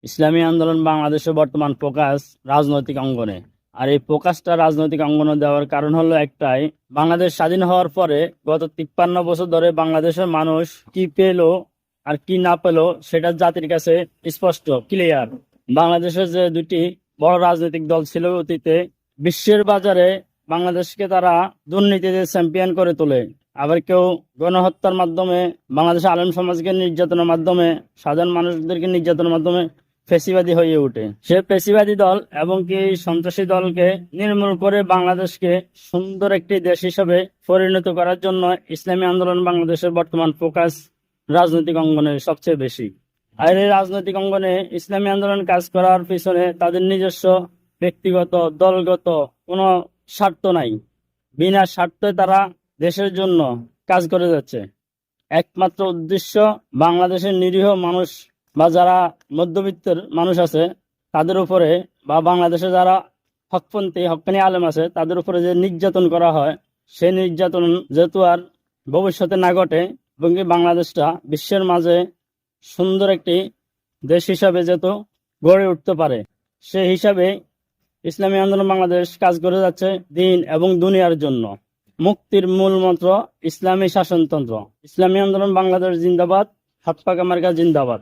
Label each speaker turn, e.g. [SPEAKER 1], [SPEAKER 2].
[SPEAKER 1] ইসলামী আন্দোলন বাংলাদেশে বর্তমান ফোকাস রাজনৈতিক অঙ্গনে। আর এই ফোকাসটা রাজনৈতিক অঙ্গনে দেওয়ার কারণ হলো একটাই, বাংলাদেশ স্বাধীন হওয়ার পরে গত 53 বছর ধরে বাংলাদেশের মানুষ কি পেলো আর কি না পেলো সেটা জাতির কাছে স্পষ্ট, ক্লিয়ার। বাংলাদেশের যে দুটি বড় রাজনৈতিক দল ছিল অতীতে, বিশ্বের বাজারে বাংলাদেশকে তারা দুর্নীতিতে চ্যাম্পিয়ন করে তোলে। আবার কেউ গণহত্যার মাধ্যমে, বাংলাদেশের আলেম সমাজকে নির্যাতনের মাধ্যমে, সাধারণ মানুষদেরকে নির্যাতনের মাধ্যমে ফ্যাসিবাদী হয়ে ওঠে। সে ফ্যাসিবাদী দল এবং কি সন্ত্রাসী দলকে নির্মূল করে বাংলাদেশকে সুন্দর একটি দেশ হিসেবে পরিণত করার জন্য ইসলামী আন্দোলন বাংলাদেশের বর্তমান ফোকাস রাজনৈতিক অঙ্গনে সবচেয়ে বেশি। আর এই রাজনৈতিক অঙ্গনে ইসলামী আন্দোলন কাজ করার পিছনে তাদের নিজস্ব ব্যক্তিগত দলগত কোনো স্বার্থ নাই। বিনা স্বার্থে তারা দেশের জন্য কাজ করে যাচ্ছে। একমাত্র উদ্দেশ্য বাংলাদেশের নিরীহ মানুষ বা যারা মধ্যবিত্তের মানুষ আছে তাদের উপরে, বা বাংলাদেশে যারা হক্কানি আলেম আছে তাদের উপরে যে নির্যাতন করা হয়, সেই নির্যাতন যেহেতু আর ভবিষ্যতে না ঘটে এবং বাংলাদেশটা বিশ্বের মাঝে সুন্দর একটি দেশ হিসাবে যেহেতু গড়ে উঠতে পারে, সেই হিসাবে ইসলামী আন্দোলন বাংলাদেশ কাজ করে যাচ্ছে দিন এবং দুনিয়ার জন্য। মুক্তির মূল মন্ত্র ইসলামী শাসনতন্ত্র। ইসলামী আন্দোলন বাংলাদেশ জিন্দাবাদ, হাত পাকা মার্কা জিন্দাবাদ।